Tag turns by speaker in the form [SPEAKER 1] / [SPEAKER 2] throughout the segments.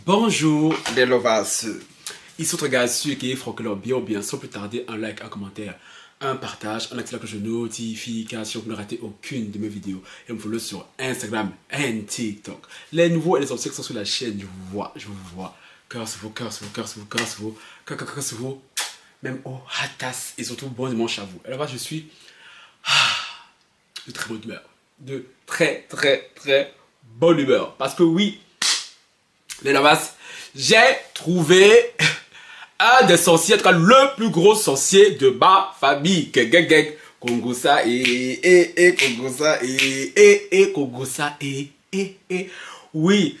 [SPEAKER 1] Bonjour les lovas. Ici votre gars sûr qui est francolore bien sans plus tarder un like, un commentaire, un partage, en activant la cloche de notification pour ne rater aucune de mes vidéos et me follow sur Instagram et TikTok. Les nouveaux et les anciens qui sont sur la chaîne, je vous vois. Cœur sur vous. Même au hatas et surtout bon dimanche à vous. Alors là je suis de très bonne humeur. De très bonne humeur. Parce que oui, les lovas, j'ai trouvé un des sorciers, en tout cas le plus gros sorcier de ma famille. Kongosa Kongosa Kongosa Oui,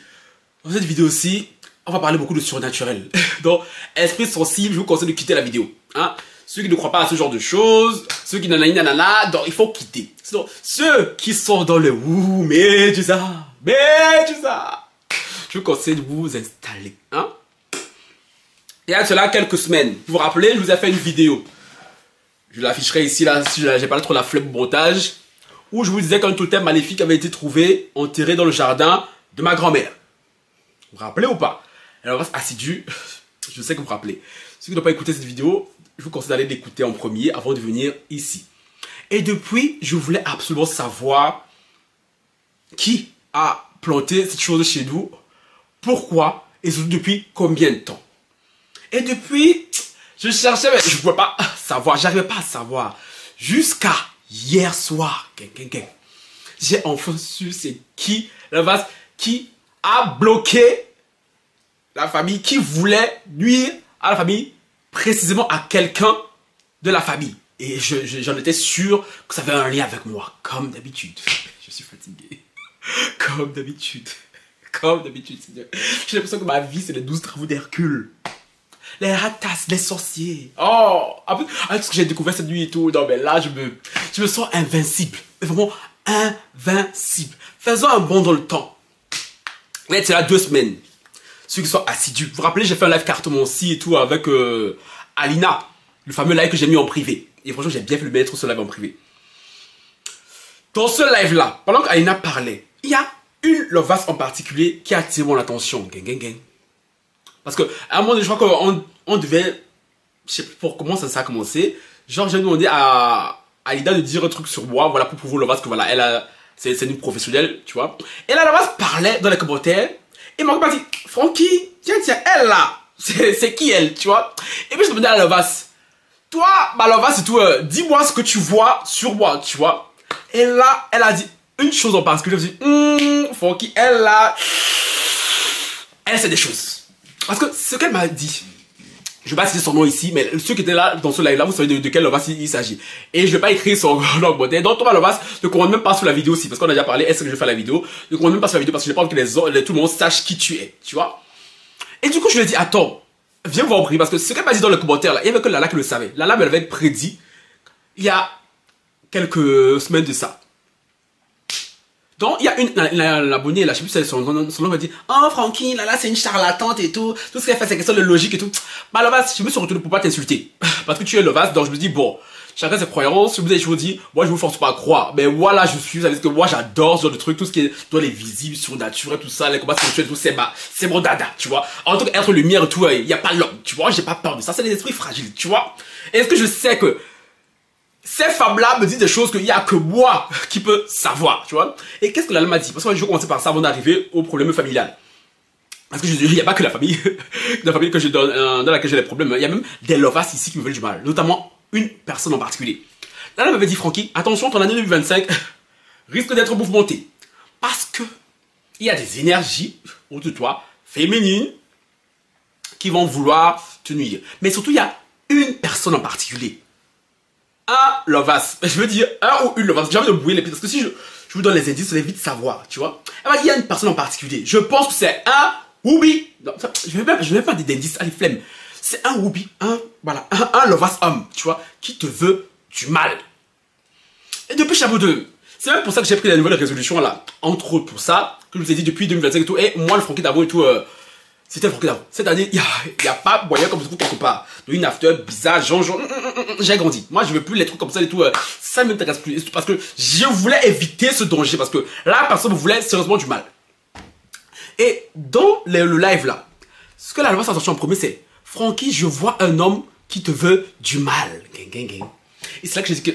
[SPEAKER 1] dans cette vidéo aussi, on va parler beaucoup de surnaturel. Donc, esprit sensible, je vous conseille de quitter la vidéo. Hein? Ceux qui ne croient pas à ce genre de choses, ceux qui nanana, donc il faut quitter. Sinon, ceux qui sont dans le Medusa, je vous conseille de vous installer. Hein? Il y a cela quelques semaines, vous vous rappelez, je vous ai fait une vidéo. Je l'afficherai ici, là, si j'ai pas trop la flemme montage, où je vous disais qu'un totem maléfique avait été trouvé, enterré dans le jardin de ma grand-mère. Vous vous rappelez ou pas? Alors, assidu, je sais que vous vous rappelez. Ceux qui n'ont pas écouté cette vidéo, je vous conseille d'aller l'écouter en premier avant de venir ici. Et depuis, je voulais absolument savoir qui a planté cette chose chez nous, pourquoi et surtout depuis combien de temps. Et depuis, je cherchais, mais je ne pouvais pas savoir, j'arrivais pas à savoir. Jusqu'à hier soir, j'ai enfin su c'est qui, la vase, qui a bloqué la famille, qui voulait nuire à la famille, précisément à quelqu'un de la famille. Et j'en étais sûr que ça avait un lien avec moi, comme d'habitude. Je suis fatigué. Comme d'habitude. J'ai l'impression que ma vie, c'est les 12 travaux d'Hercule. Les ratas, les sorciers. Oh, avec ce que j'ai découvert cette nuit et tout. Non, mais là, je me sens invincible. Vraiment invincible. Faisons un bond dans le temps. Là, c'est là 2 semaines. Ceux qui sont assidus. Vous vous rappelez, j'ai fait un live cartomancie et tout avec Alina. Le fameux live que j'ai mis en privé. Et franchement, j'ai bien fait le mettre ce live en privé. Dans ce live-là, pendant qu'Alina parlait, il y a une lovasse en particulier qui a attiré mon attention. Parce que à un moment donné, je crois qu'on devait, je sais plus pour comment ça a commencé. Genre, j'ai demandé à Alida de dire un truc sur moi, voilà, pour prouver lovasse que voilà, c'est une professionnelle, tu vois. Et la lovasse parlait dans les commentaires. Et m'a dit, Francky, tiens, elle là, c'est qui elle, tu vois. Et puis je demandais à la lovasse, toi, ma lovasse et tout, dis-moi ce que tu vois sur moi, tu vois. Et là, elle a dit une chose en particulier. Je me suis dit, Francky, elle là, elle sait des choses. Parce que ce qu'elle m'a dit, je ne vais pas citer son nom ici, mais ceux qui étaient là dans ce live là, vous savez de quelle lovasse il s'agit. Et je ne vais pas écrire son nom en modèle. Donc, toi, ma lovasse, ne commande même pas sur la vidéo aussi, parce qu'on a déjà parlé, est-ce que je vais faire la vidéo? Ne commande même pas sur la vidéo, parce que je n'ai pas envie que tout le monde sache qui tu es, tu vois. Et du coup, je lui ai dit, attends, viens voir en privé, parce que ce qu'elle m'a dit dans le commentaire là, il n'y avait que Lala qui le savait. Lala me l'avait prédit il y a quelques semaines de ça. Donc, il y a une abonnée là, je sais plus si c'est son nom, elle dit, oh, Francky, là, c'est une charlatante et tout ce qu'elle fait, c'est question de logique et tout. Bah, Lovas, je me suis retourné pour pas t'insulter. Parce que tu es Lovas, donc je me dis, bon, chacun ses croyances, je vous ai toujours dit, moi, je vous force pas à croire. Mais voilà, je suis, ça veut dire que moi, j'adore ce genre de trucs, tout ce qui est dans les visibles, surnaturels, tout ça, les combats spirituels, tout, c'est mon dada, tu vois. En tant qu'être lumière et tout, il y a pas l'homme, tu vois, j'ai pas peur de ça, c'est les esprits fragiles, tu vois. Est-ce que je sais que ces femmes-là me disent des choses qu'il n'y a que moi qui peux savoir, tu vois. Et qu'est-ce que Lala m'a dit? Parce que moi, je vais commencer par ça avant d'arriver au problème familial. Parce que je dis, il n'y a pas que la famille, que dans laquelle j'ai des problèmes. Il y a même des lovas ici qui me veulent du mal. Notamment une personne en particulier. Lala m'avait dit, Francky, attention, ton année 2025 risque d'être mouvementée. Parce que il y a des énergies autour de toi, féminines, qui vont vouloir te nuire. Mais surtout, il y a une personne en particulier. Un lovas, je veux dire un ou une lovas, j'ai envie de bouiller les pieds parce que si je vous donne les indices, vous allez vite savoir, tu vois. Elle m'a dit, il y a une personne en particulier, je pense que c'est un Wooby. Je vais même pas dire d'indices, allez flemme. C'est un Wooby, un lovas homme, tu vois, qui te veut du mal. Et depuis chapeau 2, c'est même pour ça que j'ai pris la nouvelle résolution là, entre autres pour ça, que je vous ai dit depuis 2025 et tout, et moi le Francky d'avant et tout, c'était le Francky d'avant. Cette année, il y a pas moyen comme je trouve quelque part. De une after bizarre, genre, j'ai grandi. Moi, je veux plus les trucs comme ça et tout. Ça ne m'intéresse plus. Parce que je voulais éviter ce danger. Parce que la personne me voulait sérieusement du mal. Et dans le live là, Ce que la loi s'est sorti en premier, c'est Francky, je vois un homme qui te veut du mal. Gang, gang, gang. Et c'est là que j'ai dit que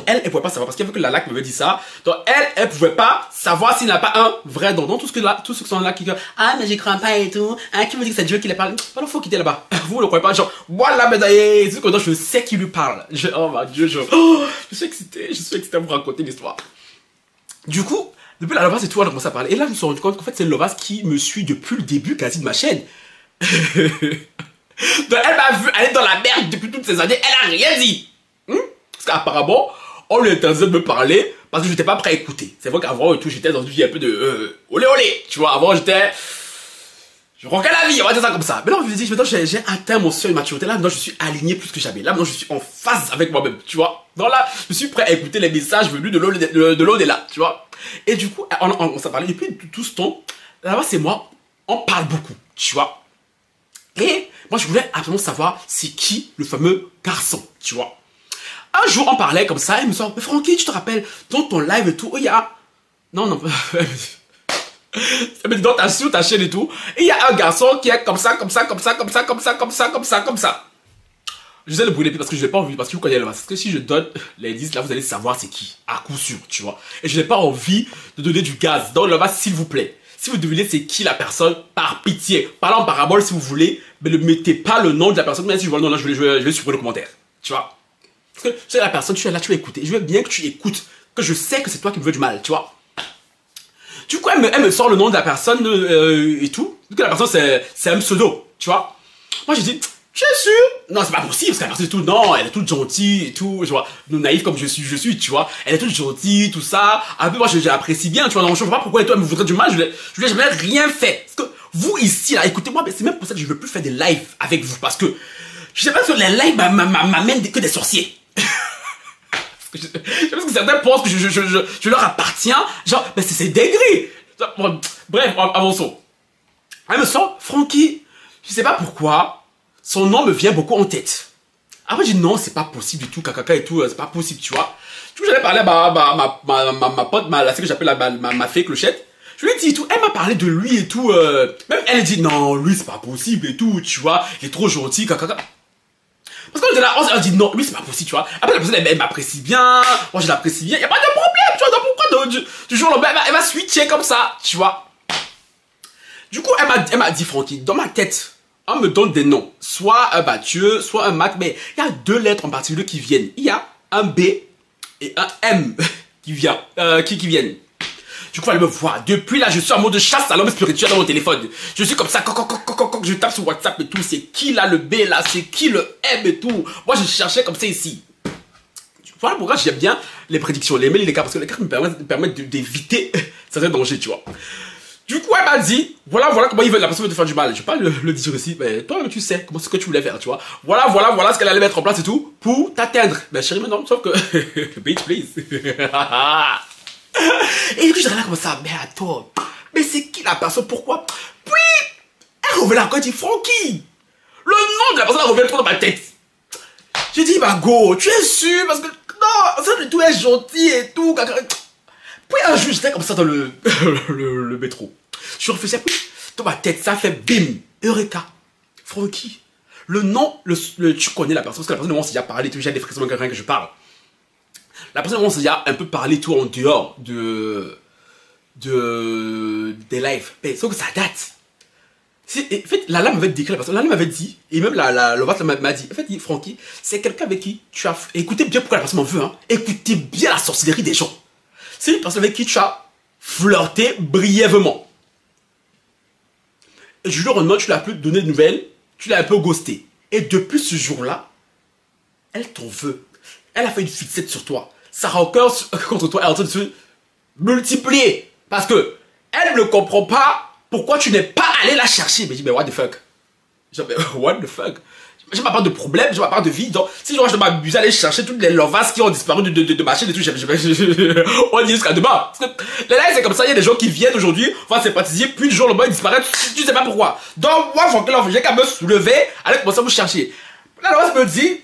[SPEAKER 1] elle pouvait pas savoir parce qu'il y avait que la lac m'avait dit ça. Donc elle pouvait pas savoir s'il n'y a pas un vrai don. Donc tout ce qui sont là qui disent ah mais j'y crois pas et tout. Hein, qui me dit que c'est Dieu qui les parle. Alors faut quitter là-bas. Vous ne le croyez pas genre voilà mais c'est que je sais qui lui parle. Oh mon Dieu je suis excité à vous raconter l'histoire. Du coup depuis la Lovas et tout, on a commencé à parler. Et là je me suis rendu compte qu'en fait c'est Lovas qui me suit depuis le début quasi de ma chaîne. Donc elle m'a vu aller dans la merde depuis toutes ces années. Elle a rien dit. Parce qu'apparemment, on lui interdisait de me parler parce que je n'étais pas prêt à écouter. C'est vrai qu'avant et tout, j'étais dans une vie un peu de olé olé. Tu vois, avant j'étais... Je rockais la vie, on va dire ça comme ça. Mais là, je me dis, maintenant j'ai atteint mon seuil de maturité. Là, maintenant je suis aligné plus que jamais. Là, maintenant je suis en phase avec moi-même, tu vois. Donc là, je suis prêt à écouter les messages venus de l'au-delà, tu vois. Et du coup, on s'est parlé depuis tout ce temps. Là-bas, c'est moi, on parle beaucoup, tu vois. Et moi, je voulais absolument savoir c'est qui le fameux garçon, tu vois. Un jour, on parlait comme ça, et il me dit, mais Francky, tu te rappelles, dans ton live et tout, il y a... Non. Elle me dit, sur ta chaîne et tout, et il y a un garçon qui est comme ça. Je sais le brûler parce que je n'ai pas envie, parce que vous connaissez le parce que si je donne les listes, là, vous allez savoir c'est qui, à coup sûr, tu vois. Et je n'ai pas envie de donner du gaz. Donc, là-bas, s'il vous plaît. Si vous devinez c'est qui la personne, par pitié, parlez en parabole si vous voulez, mais ne mettez pas le nom de la personne, même si je vois le nom là, je vais supprimer le commentaire, tu vois. Parce que tu sais la personne, tu es là, tu vas écouter, je veux bien que tu écoutes, que je sais que c'est toi qui me veux du mal, tu vois. Du coup, elle me sort le nom de la personne et tout, que la personne c'est un pseudo, tu vois. Moi j'ai dit, tu es sûr? Non, c'est pas possible, parce que la personne et tout, non, elle est toute gentille et tout, tu vois, naïve comme je suis, tu vois, elle est toute gentille, tout ça, un peu moi je l'apprécie bien, tu vois, non, je vois pas pourquoi toi elle me voudrait du mal, je lui ai jamais rien fait. Parce que vous ici, là, écoutez-moi, c'est même pour ça que je veux plus faire des lives avec vous, parce que je sais pas si les lives m'amènent que des sorciers. Je pense que certains pensent que je leur appartiens, genre, mais c'est dinguerie. Bon, bref, avançons. Elle me sort, Francky, je sais pas pourquoi, son nom me vient beaucoup en tête. Après, je dis non, c'est pas possible du tout, caca et tout, c'est pas possible, tu vois. Du coup, j'allais parler à ma pote, la fille que j'appelle ma fée clochette. Je lui ai dit et tout, elle m'a parlé de lui et tout, même elle dit non, lui c'est pas possible et tout, tu vois, il est trop gentil, caca. Parce qu'on était là, on dit non, lui c'est pas possible, tu vois. Après la personne elle m'apprécie bien, moi je l'apprécie bien, y a pas de problème, tu vois. Donc pourquoi du jour au lendemain elle va switcher comme ça, tu vois. Du coup elle m'a dit Francky, dans ma tête, on me donne des noms, soit un Mathieu, soit un Mac, mais il y a deux lettres en particulier qui viennent. Il y a un B et un M qui viennent. Du coup, elle me voit. Depuis là, je suis en mode chasse à l'homme spirituel dans mon téléphone. Je suis comme ça, je tape sur WhatsApp et tout. C'est qui là le B là? C'est qui le M et tout? Moi, je cherchais comme ça ici. Voilà pourquoi j'aime bien les prédictions, les mails et les cartes. Parce que les cartes me permettent d'éviter certains dangers, tu vois. Du coup, elle m'a dit, voilà comment la personne veut te faire du mal. Je vais pas le dire ici, mais toi, tu sais comment ce que tu voulais faire, tu vois. Voilà ce qu'elle allait mettre en place et tout pour t'atteindre. Ben, chérie, maintenant, sauf que, bitch, please. Et du coup, je dirais là comme ça, mais attends, mais c'est qui la personne, pourquoi? Puis, elle revient là encore, elle dit, Francky, le nom de la personne revient trop dans ma tête. J'ai dit, bah go, tu es sûr, parce que, non, ça du tout est gentil et tout. Puis un jour, j'étais comme ça dans le métro. Je réfléchissais, puis, dans ma tête, ça fait bim, Eureka, Francky. Le nom, tu connais la personne, parce que la personne, on s'est déjà parlé, j'ai des frissons rien que je parle. La personne, on s'est déjà un peu parlé tout en dehors des lives. Mais sauf que ça date. En fait, Lala m'avait décrit la personne. Lala m'avait dit, et même le m'a dit, en fait, Francky, c'est quelqu'un avec qui tu as... Écoutez bien pourquoi la personne m'en veut, hein. Écoutez bien la sorcellerie des gens. C'est une personne avec qui tu as flirté brièvement. Et du jour au lendemain, tu l'as plus donné de nouvelles, tu l'as un peu ghosté. Et depuis ce jour-là, elle t'en veut. Elle a fait une fixette sur toi. Sa rancœur contre toi est en train de se multiplier. Parce que elle ne comprend pas pourquoi tu n'es pas allé la chercher. Mais je dis, mais what the fuck? Je dis, mais what the fuck? Je pas de problème, je pas de vie. Donc, si je dois m'abuser à aller chercher toutes les lovas qui ont disparu de ma chaîne et tout, on dit jusqu'à demain. Parce que les lives, c'est comme ça, il y a des gens qui viennent aujourd'hui, vont sympathiser, puis du jour, le moment, ils disparaissent, tu sais pas pourquoi. Donc, moi, j'ai qu'à me soulever, aller commencer à vous chercher. La loi me dit,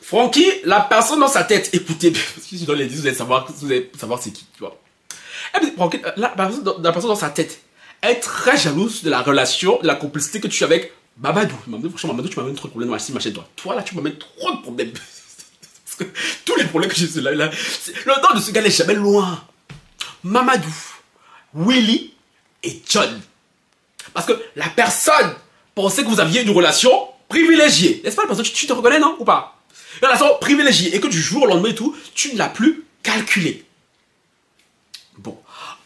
[SPEAKER 1] Francky, la personne dans sa tête, écoutez, si je donne les 10, vous allez savoir c'est qui, tu vois. Elle me dit, Francky, la personne dans sa tête, Elle est très jalouse de la relation, de la complicité que tu as avec Mamadou. Franchement, Mamadou, tu m'amènes trop de problèmes dans ma chaîne, toi. Toi, là, tu m'amènes trop de problèmes. Parce que tous les problèmes que j'ai sur là, le nom de ce gars n'est jamais loin. Mamadou, Willy et John. Parce que la personne pensait que vous aviez une relation privilégiée. N'est-ce pas, la personne, tu te reconnais, non? Ou pas? Une relation privilégiée. Et que du jour au lendemain et tout, tu ne l'as plus calculé. Bon.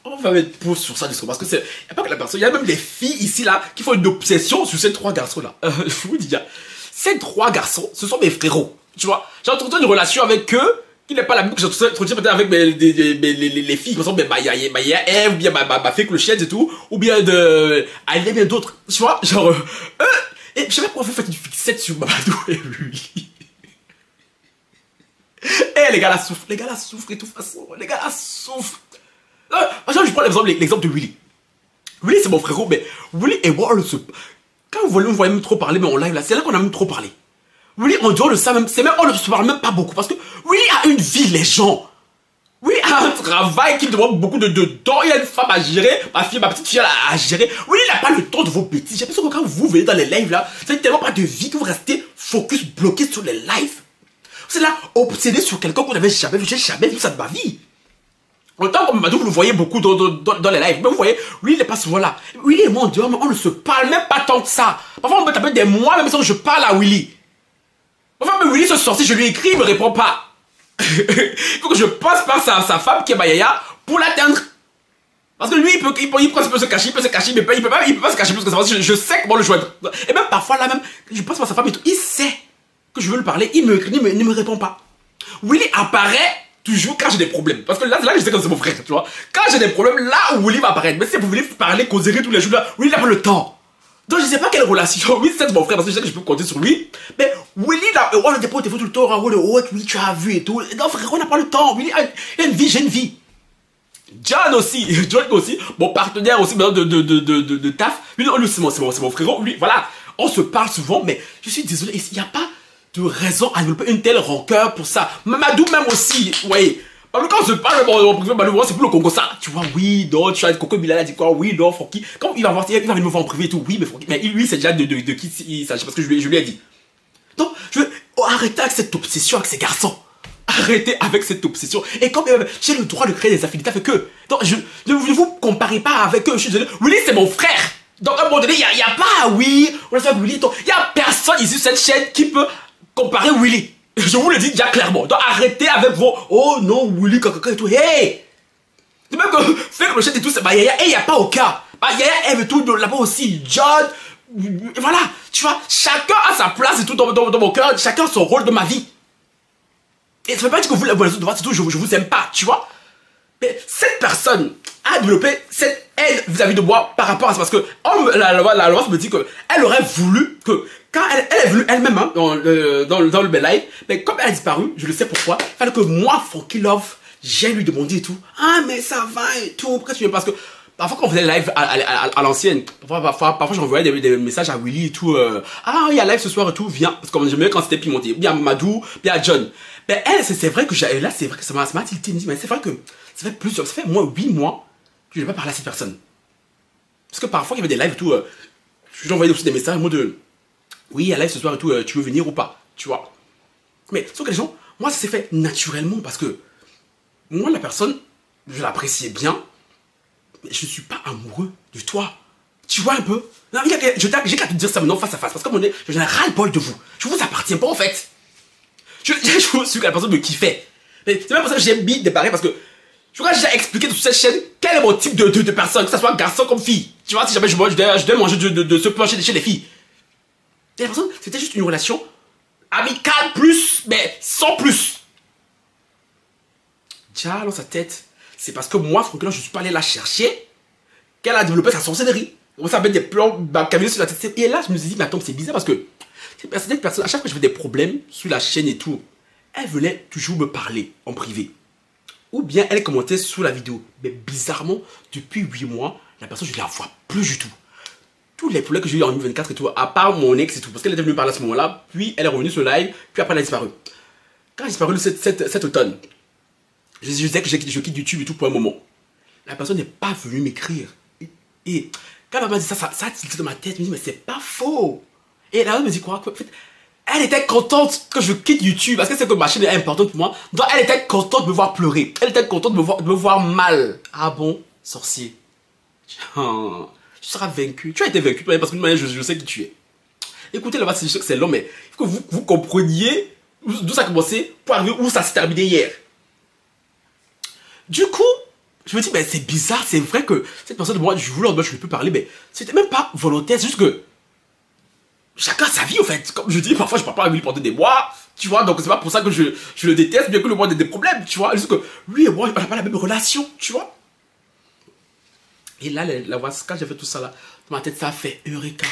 [SPEAKER 1] On va mettre pause sur ça, parce que c'est. Il n'y a pas que la personne, il y a même des filles ici, là, qui font une obsession sur ces 3 garçons-là. Je vous dis, ces 3 garçons, ce sont mes frérots. Tu vois, j'ai entretenu une relation avec eux qui n'est pas la même que j'ai entretenu peut-être avec les filles, qui sont Maya Eve, ou bien ma fée clochette et tout, ou bien de. Ah, il y a bien d'autres. Tu vois, genre. Et je sais pas pourquoi vous faites une fixette sur Mamadou et lui. Eh, les gars là souffrent de toute façon. Les gars là souffrent. Je prends l'exemple de Willy. Willy, c'est mon frérot, mais Willy et moi, quand vous voyez même trop parler, mais en live là, c'est là qu'on a même trop parlé. Willy, en dehors de ça, même, on ne se parle même pas beaucoup parce que Willy a une vie, les gens. Willy a un travail qui demande beaucoup de temps. Il a une femme à gérer, ma petite fille à gérer. Willy n'a pas le temps de vos bêtises. J'ai l'impression que quand vous venez dans les lives là, vous n'avez tellement pas de vie que vous restez focus, bloqué sur les lives. Vous êtes là, obsédé sur quelqu'un qu'on n'avait jamais vu. J'ai jamais vu ça de ma vie. Autant comme Mamadou, vous le voyez beaucoup dans les lives. Mais vous voyez, lui, il n'est pas souvent là. Willy et moi, en dehors, on ne se parle même pas tant que ça. Parfois, on peut taper des mois, même si je parle à Willy. Parfois, mais Willy se sort, si je lui écris, il ne me répond pas. Il faut que je passe par sa femme qui est Mayaya pour l'atteindre. Parce que lui, il peut se cacher, mais il peut pas se cacher parce que je sais comment le joindre. Et même parfois, là même, je passe par sa femme et tout, il sait que je veux le parler, il me écrit, il ne me répond pas. Willy apparaît toujours quand j'ai des problèmes. Parce que là, je sais que c'est mon frère, tu vois. Quand j'ai des problèmes, là où Willy va apparaître. Mais si vous voulez parler, causer tous les jours, là, Willy n'a pas le temps. Donc je sais pas quelle relation. Oui, c'est mon frère, parce que je sais que je peux compter sur lui. Mais Willy, là, on a des potes, tout le temps, oui, tu as vu et tout. Non, frère, on n'a pas le temps. Willy a une vie, j'ai une vie. John aussi, mon partenaire aussi, de taf. Lui, c'est mon frérot. Lui, voilà, on se parle souvent, mais je suis désolé, il n'y a pas de raison à développer une telle rancœur pour ça. Mamadou même aussi, vous voyez. Parce que quand on se parle, c'est pour le Congo ça. Tu vois, oui, non, tu as Coco Bilal a dit quoi, oui, non, Fonky. Quand il va venir me voir en privé et tout, oui, mais Fonky. Mais lui, c'est déjà de qui il s'agit, parce que je lui ai dit. Donc, arrêtez avec cette obsession avec ces garçons. Arrêtez avec cette obsession. Et comme j'ai le droit de créer des affinités avec eux. Donc, ne vous comparez pas avec eux. Je suis désolé. Willy, c'est mon frère. Donc, à un moment donné, il n'y a pas, oui, on a fait Willy. Il n'y a personne ici sur cette chaîne qui peut comparer Willy. Je vous le dis déjà clairement. Donc, arrêtez avec vos, oh non, Willy, caca et tout. Hey! C'est même que faire le chat et tout, c'est Yaya. Et il n'y a pas au cas. Yaya aime tout là-bas aussi. John. Voilà. Tu vois, chacun a sa place et tout dans mon cœur. Chacun a son rôle dans ma vie. Et ça ne veut pas dire que vous, je vous aime pas, tu vois. Mais cette personne a développé cette haine vis-à-vis de moi par rapport à ça. Parce que la loi me dit qu'elle aurait voulu que, quand elle est venue elle-même hein, dans le bel live, mais comme elle a disparu, je le sais pourquoi, il fallait que moi, Fonky Love, j'aille lui demander et tout. Ah, mais ça va et tout. Pourquoi tu viens? Parce que parfois, quand on faisait live à l'ancienne, parfois j'envoyais des messages à Willy et tout. Ah, il y a live ce soir et tout, viens. Parce que j'aimais quand c'était pimenté. Bien Madou, bien John. Mais elle, c'est vrai que là, c'est vrai que ça m'a tilté. Mais c'est vrai que ça fait moins 8 mois que je n'ai pas parlé à cette personne. Parce que parfois, il y avait des lives et tout. Je lui envoyais aussi des messages en mode oui, il y a live ce soir et tout, tu veux venir ou pas, tu vois. Mais sauf que les gens, moi, ça s'est fait naturellement parce que moi, la personne, je l'appréciais bien, mais je ne suis pas amoureux de toi. Tu vois un peu? Non, j'ai qu'à te dire ça maintenant face à face parce que je n'ai ras-le-bol de vous. Je vous appartiens pas en fait. Je vous suis que la personne me kiffait. C'est même pour ça que j'ai mis des barrières parce que je crois que j'ai déjà expliqué sur cette chaîne quel est mon type de personne, que ce soit garçon comme fille. Tu vois, si jamais je dois manger de ce plancher chez les filles. Et la personne, c'était juste une relation amicale plus, mais sans plus. Déjà, dans sa tête, c'est parce que moi, Franklin, je ne suis pas allé la chercher qu'elle a développé sa sorcellerie. On s'est mettre des plans camionnés sur la tête. Et là, je me suis dit, mais attends, c'est bizarre parce que cette personne, à chaque fois que j'avais des problèmes sur la chaîne et tout, elle venait toujours me parler en privé. Ou bien elle commentait sous la vidéo. Mais bizarrement, depuis 8 mois, la personne, je ne la vois plus du tout. Tous les problèmes que j'ai eu en 2024 et tout, à part mon ex et tout, parce qu'elle était venue me parler à ce moment-là, puis elle est revenue sur live, puis après elle a disparu. Quand elle a disparu cet automne, je disais que je quitte YouTube et tout pour un moment. La personne n'est pas venue m'écrire. Et quand elle m'a dit ça a tilté dans ma tête. Je me dis, mais c'est pas faux. Et la meuf me dit quoi? En fait, elle était contente que je quitte YouTube parce que c'est que ma chaîne est importante pour moi. Donc elle était contente de me voir pleurer. Elle était contente de me voir mal. Ah bon, sorcier. Tu seras vaincu. Tu as été vaincu parce que de toute manière, je sais qui tu es. Écoutez, là-bas, je sais que c'est long, mais il faut que vous compreniez d'où ça a commencé pour arriver où ça s'est terminé hier. Du coup, je me dis, mais c'est bizarre, c'est vrai que cette personne de moi, je voulais, je ne peux parler, mais c'était même pas volontaire, c'est juste que chacun a sa vie, en fait. Comme je dis, parfois, je parle pas avec lui pendant des mois, tu vois, donc c'est pas pour ça que je le déteste, bien que le mois ait des problèmes, tu vois. Juste que lui et moi, on n'a pas la même relation, tu vois. Et là, quand j'ai fait tout ça, là, dans ma tête, ça a fait Eureka.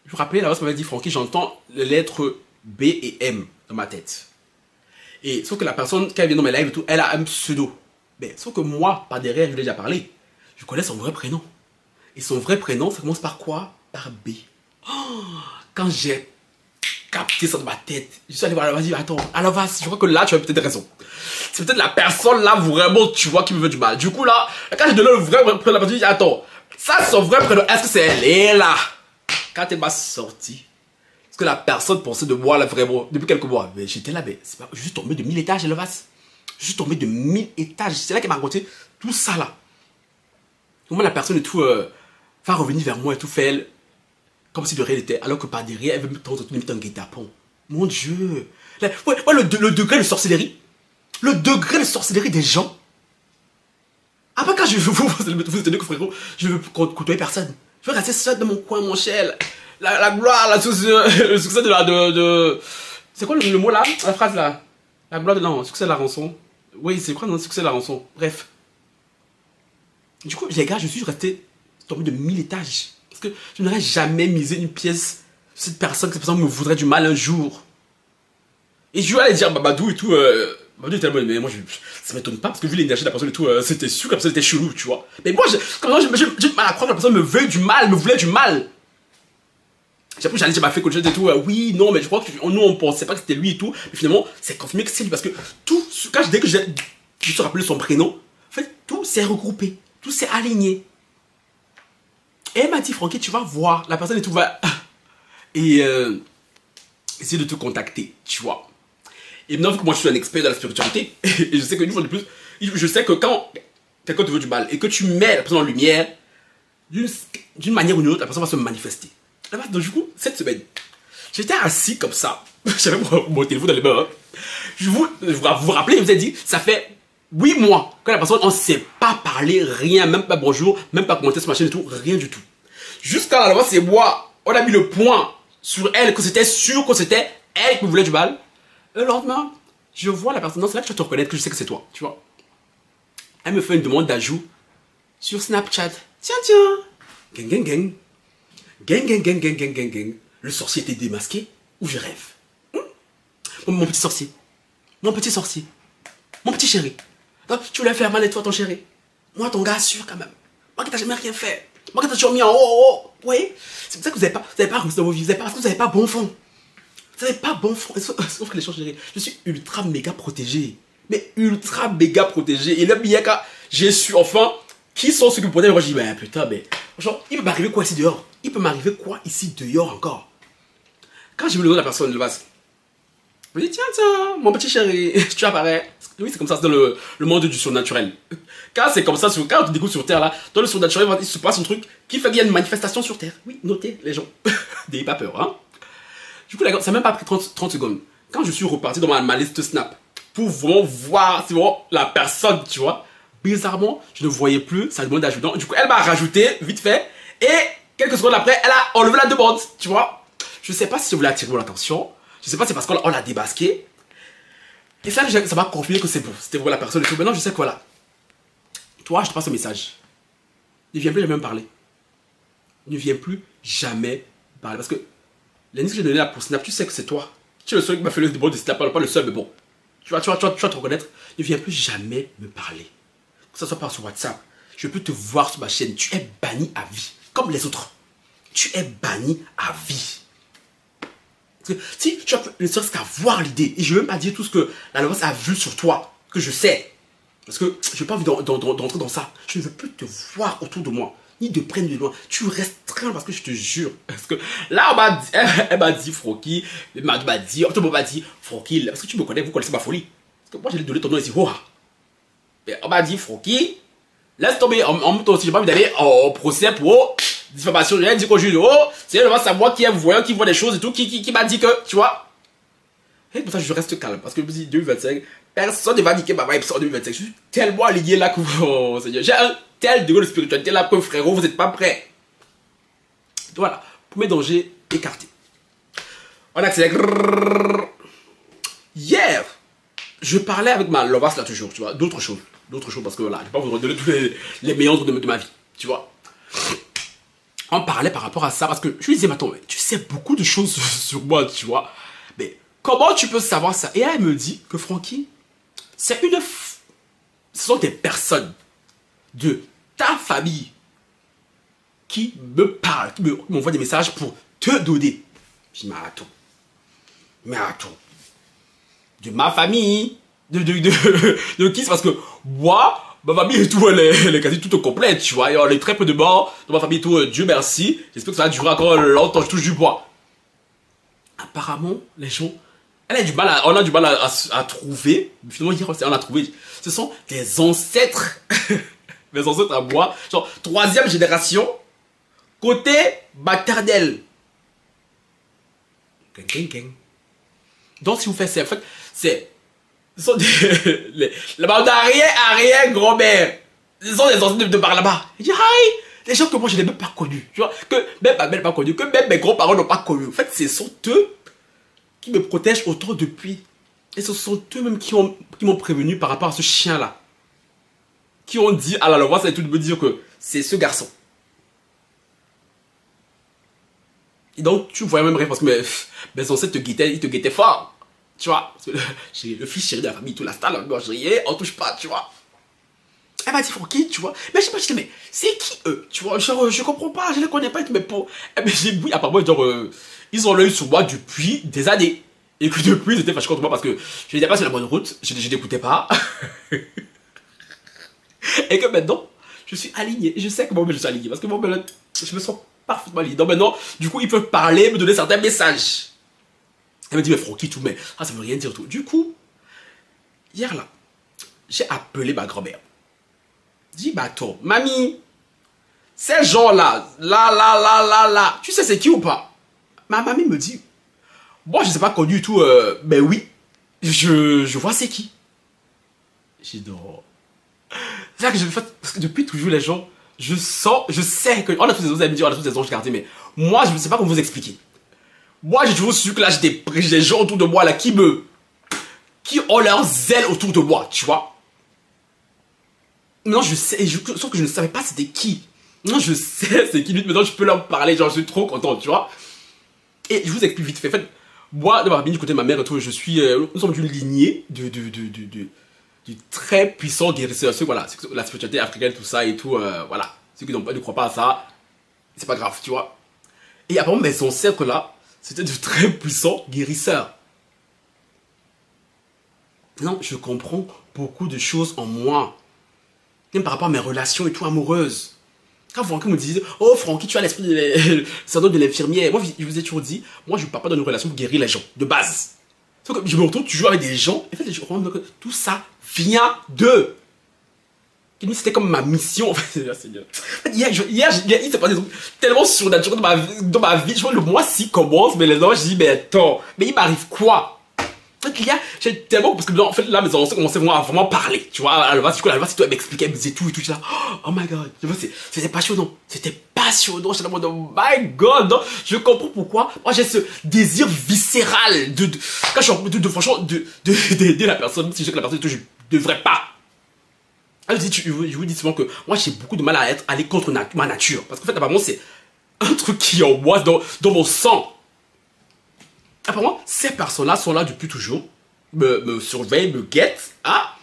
[SPEAKER 1] Je me rappelais, la voix m'avait dit, Francky, j'entends les lettres B et M dans ma tête. Et sauf que la personne, quand elle vient dans mes lives et tout, elle a un pseudo. Mais sauf que moi, par derrière, je l'ai déjà parlé. Je connais son vrai prénom. Et son vrai prénom, ça commence par quoi? Par B. Oh, quand j'ai capté ça dans ma tête, je suis allé voir, vas-y, attends, alors je crois que là, tu as peut-être raison. C'est peut-être la personne là, vraiment, tu vois, qui me veut du mal. Du coup, là, quand je donne le vrai prénom, la personne dit, attends, ça, son vrai prénom, est-ce que c'est elle? Et là, quand elle m'a sorti, parce que la personne pensait de moi, là, vraiment, depuis quelques mois. Mais j'étais là, mais c'est pas, je suis tombé de 1000 étages, Elevas. Je suis tombé de 1000 étages. C'est là qu'elle m'a raconté tout ça, là. Comment la personne et tout va revenir vers moi et tout fait elle, comme si de rien n'était, alors que par derrière, elle veut me tendre limite un guet-apens. Mon Dieu. Là, ouais, le degré de sorcellerie. Le degré de sorcellerie des gens. Après, quand vous étonnez que frérot, je veux côtoyer personne. Je veux rester seul dans mon coin, mon chel. La gloire, le succès de c'est quoi le mot là? La phrase là? La gloire de... Non, le succès de la rançon. Oui, c'est quoi le succès de la rançon? Bref. Du coup, les gars, je suis resté tombé de 1000 étages. Parce que je n'aurais jamais misé une pièce sur cette personne me voudrait du mal un jour. Et je vais aller dire à Babadou et tout... Babadou est tellement... Mais moi, ça m'étonne pas parce que vu l'énergie de la personne et tout, c'était sûr que la personne était chelou, tu vois. Mais moi, j'ai mal à croire que la personne me veut du mal, me voulait du mal. J'allais dire ma fille et tout, oui, non, mais je crois que nous on pensait pas que c'était lui et tout, mais finalement c'est confirmé que c'est lui parce que tout, dès que je me suis rappelé son prénom, en fait tout s'est regroupé, tout s'est aligné. Et elle m'a dit, Francky, tu vas voir, la personne et tout va et essayer de te contacter, tu vois. Et maintenant, vu que moi je suis un expert de la spiritualité, et je sais que une fois de plus, je sais que quand quelqu'un te veut du mal et que tu mets la personne en lumière, d'une manière ou d'une autre, la personne va se manifester. Donc du coup, cette semaine, j'étais assis comme ça. J'avais mon téléphone dans les mains. Vous vous rappelez, je vous ai dit, ça fait 8 mois que la personne, on ne sait pas parler, rien, même pas bonjour, même pas commenter sur ma chaîne et tout, rien du tout. Jusqu'à la fois, c'est moi, on a mis le point sur elle, que c'était sûr que c'était elle qui me voulait du mal. Et le lendemain, je vois la personne, non, c'est là que tu vas te reconnaître, que je sais que c'est toi, tu vois. Elle me fait une demande d'ajout sur Snapchat. Tiens, gang, gang, gang. Gang, gang, gang, gang, gang, gang, gang. Le sorcier était démasqué ou je rêve? Mon petit sorcier. Mon petit sorcier. Mon petit chéri. Tu voulais faire mal et toi, ton chéri. Moi, ton gars, sûr quand même. Moi qui t'ai jamais rien fait. Moi qui t'ai toujours mis en haut. Oui. C'est pour ça que vous n'avez pas réussi dans vos vies. Parce que vous n'avez pas bon fond. Vous n'avez pas bon fond. Sauf que les choses, chéri. Je suis ultra méga protégé. Mais ultra méga protégé. Et là, j'ai su enfin qui sont ceux qui me protègent. Moi, je dis, ben putain, mais. Genre, il peut m'arriver quoi ici dehors? Il peut m'arriver quoi ici dehors encore? Quand j'ai vu le nom de la personne, le vase, je me dis, tiens, mon petit chéri, tu apparais. Oui, c'est comme ça, c'est dans le monde du surnaturel. Quand c'est comme ça, quand on te découvre sur Terre, là, dans le surnaturel, il se passe un truc qui fait qu'il y a une manifestation sur Terre. Oui, notez, les gens. N'ayez pas peur, hein. Du coup, ça n'a même pas pris 30 secondes. Quand je suis reparti dans ma liste Snap, pour vraiment voir, c'est vraiment la personne, tu vois, bizarrement, je ne voyais plus sa demande d'ajoutant. Du coup, elle m'a rajouté, vite fait, et quelques secondes après, elle a enlevé la demande, tu vois. Je ne sais pas si je voulais attirer mon attention. Je ne sais pas si c'est parce qu'on l'a démasqué. Et ça m'a confirmé que c'est bon. C'était vraiment la personne et tout. Maintenant, je sais que voilà. Toi, je te passe un message. Ne viens plus jamais me parler. Ne viens plus jamais parler. Parce que l'indice que j'ai donné là pour Snap, tu sais que c'est toi. Tu es le seul qui m'a fait le demande de Snap, pas le seul, mais bon. Tu vas te reconnaître. Ne viens plus jamais me parler. Que ce soit pas sur WhatsApp. Je peux te voir sur ma chaîne. Tu es banni à vie. Comme les autres. Tu es banni à vie. Parce que si tu as ne serait-ce qu'à voir l'idée, et je ne veux même pas dire tout ce que la loi a vu sur toi, que je sais. Parce que je n'ai pas envie d'entrer dans ça. Je ne veux plus te voir autour de moi. Ni de près ni de loin. Tu restreins parce que je te jure. Parce que là, elle m'a dit, Froki. Elle m'a dit, tout le monde m'a dit, Froki, parce que tu me connais, vous connaissez ma folie. Parce que moi, j'ai donné ton nom ici. On m'a dit, Froki, laisse tomber. En même temps aussi, j'ai pas envie d'aller au procès pour diffamation. J'ai dit qu'au juge, c'est moi qui est voyant, qui voit des choses et tout, qui m'a dit que, tu vois. Et pour ça, je reste calme. Parce que je me dis, 2025, personne ne va niquer ma vibe en 2025. Je suis tellement aligné là que oh, Seigneur. J'ai un tel degré de spiritualité là que frérot, vous n'êtes pas prêts. Voilà. Pour mes dangers écartés. On accélère. Hier, je parlais avec ma lovasse là toujours, tu vois. D'autres choses. Parce que voilà, je ne vais pas vous donner tous les méandres de ma vie. Tu vois. On parlait par rapport à ça parce que je lui disais, mais attends, tu sais beaucoup de choses sur moi, tu vois. Mais comment tu peux savoir ça? Et elle me dit que Francky, ce sont des personnes de ta famille qui me parlent, qui m'envoient des messages pour te donner. Je dis, mais attends. De ma famille, de qui? C'est parce que moi, ma famille et tout, elle est quasi toute complète, tu vois. Et on est très peu de morts dans ma famille et tout, Dieu merci. J'espère que ça va durer encore longtemps, je touche du bois. Apparemment, les gens, on a du mal à trouver. Finalement, hier, on a trouvé. Ce sont des ancêtres. Mes ancêtres à moi. Genre, 3e génération. Côté maternel. Donc, si vous faites ça, en fait, ce sont la bande arrière, grand-mère. Ce sont des ancêtres de par là-bas. Il dit, hi! Des gens que moi, je n'ai même pas connus. Tu vois, que même ma mère n'a pas connu, que même mes grands-parents n'ont pas connu. En fait, ce sont eux qui me protègent autant depuis. Et ce sont eux-mêmes qui m'ont prévenu par rapport à ce chien-là. Qui ont dit à la loi, ça et tout de me dire que c'est ce garçon. Et donc, tu voyais même rire parce que mes ancêtres ils te guettaient fort. Tu vois, j'ai le fils chéri de la famille, tout l'instant, je riais, on touche pas, tu vois. Elle m'a dit, pour qui, tu vois. Mais je sais pas, je dis, mais c'est qui eux, tu vois, genre, je comprends pas, je les connais pas, mais pour. Mais j'ai oui, apparemment, genre, ils ont l'œil sur moi depuis des années. Et que depuis, ils étaient fâchés contre moi parce que je n'étais pas sur la bonne route, je n'écoutais pas. Et que maintenant, je suis aligné. Je sais que moi, je suis aligné parce que moi, je me sens parfaitement aligné. Donc maintenant, du coup, ils peuvent parler, me donner certains messages. Elle me dit, mais Francky, tout, mais ça veut rien dire tout. Du coup, hier là, j'ai appelé ma grand-mère. Dis, bah attends, mamie, ces gens-là, là, tu sais c'est qui ou pas? Ma mamie me dit, moi je ne sais pas connu du tout, mais oui, je vois c'est qui. J'ai dit, non. C'est ça que je fais, parce que depuis toujours les gens, je sais que, on a tous des autres, elle me dit, on a tous des anges gardés, mais moi je ne sais pas comment vous expliquer. Moi j'ai toujours su que là j'ai des gens autour de moi là qui ont leurs ailes autour de moi, tu vois. Non, je sais, sauf que je ne savais pas c'était qui. Non, je sais c'est qui. Maintenant, je peux leur parler, genre, je suis trop content, tu vois. Et je vous explique vite fait. En fait, moi, de ma famille, du côté de ma mère et tout, nous sommes d'une lignée du très puissant guérisseur. Voilà, la spiritualité africaine, tout ça et tout, voilà. Ceux qui ne croient pas à ça, c'est pas grave, tu vois. Et apparemment, mes ancêtres là, c'était de très puissants guérisseurs. Non, je comprends beaucoup de choses en moi. Même par rapport à mes relations et tout amoureuses. Quand Francky me disait, oh Francky, tu as l'esprit de syndrome de l'infirmière. Moi, je vous ai toujours dit, moi, je ne parle pas dans une relation pour guérir les gens, de base. Sauf que je me retrouve toujours avec des gens, et en fait, je comprends que tout ça vient d'eux. C'était comme ma mission, en fait. Hier, il s'est passé des trucs tellement surnaturels dans ma vie. Je vois le mois-ci commence, mais les gens, je dis, mais attends, mais il m'arrive quoi? J'ai tellement, parce que en fait là mes enfants commençaient à vraiment parler, tu vois, à la base, c'est toi, elle m'expliquait, elle me disait tout et tout, là, oh my god, c'était passionnant, j'étais dans le mode, oh my god, non, je comprends pourquoi, moi j'ai ce désir viscéral quand je suis franchement, d'aider la personne, si je sais que la personne, je devrais pas. Je vous dis souvent que moi j'ai beaucoup de mal à aller contre ma nature, parce qu'en fait apparemment c'est un truc qui est en moi, dans mon sang. Apparemment, ces personnes-là sont là depuis toujours, me surveillent, me guettent. Ah.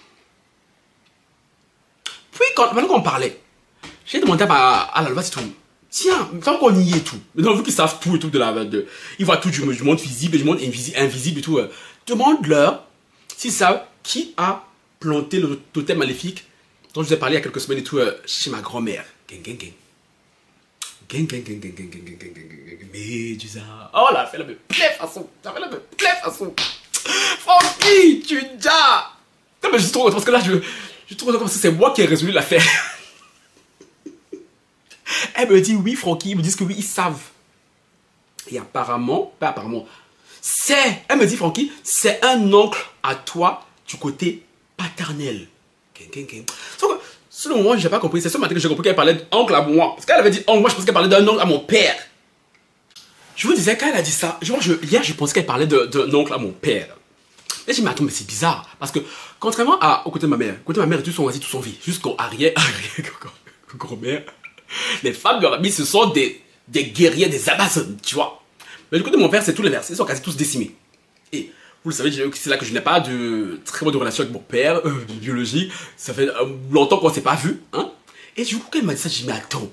[SPEAKER 1] Puis, maintenant qu'on parlait, j'ai demandé à la loi, c'est tout. Tiens, tant qu'on y est tout. Maintenant, vu qu'ils savent tout et tout ils voient tout du monde visible et du monde invisible et tout. Demande-leur s'ils savent qui a planté le totem maléfique dont je vous ai parlé il y a quelques semaines et tout chez ma grand-mère. Gang, gang, gang. Gang, gang, gang, gang, gang, gang, gang, gang, gang, gang, Médusa. Oh là, fais-la me plaît façon. Fais-la me plaît façon. Francky, tu déjà. Non, mais je suis trop content parce que là, je trouve comme si c'est moi qui ai résolu l'affaire. Elle me dit oui, Francky. Ils me disent que oui, ils savent. Et apparemment, pas apparemment, elle me dit, Francky, c'est un oncle à toi du côté paternel. Sauf que, selon moi, je n'ai pas compris. C'est ce matin que j'ai compris qu'elle parlait d'oncle à moi. Parce qu'elle avait dit oncle, moi je pensais qu'elle parlait d'un oncle à mon père. Je vous disais, quand elle a dit ça, hier je pensais qu'elle parlait d'un oncle à mon père. Et j'ai dit, mais attends, mais c'est bizarre. Parce que, contrairement au côté de ma mère, tous sont assis, tous sont vie. Jusqu'au arrière-grand-mère. Les femmes de Rabi, ce sont des guerriers, des Amazones, tu vois. Mais du côté de mon père, c'est tout l'inverse. Ils sont quasi tous décimés. Et vous le savez, c'est là que je n'ai pas de très bonne relation avec mon père, biologique. Ça fait longtemps qu'on ne s'est pas vu. Hein. Et du coup, quand il m'a dit ça, j'ai dit, mais attends.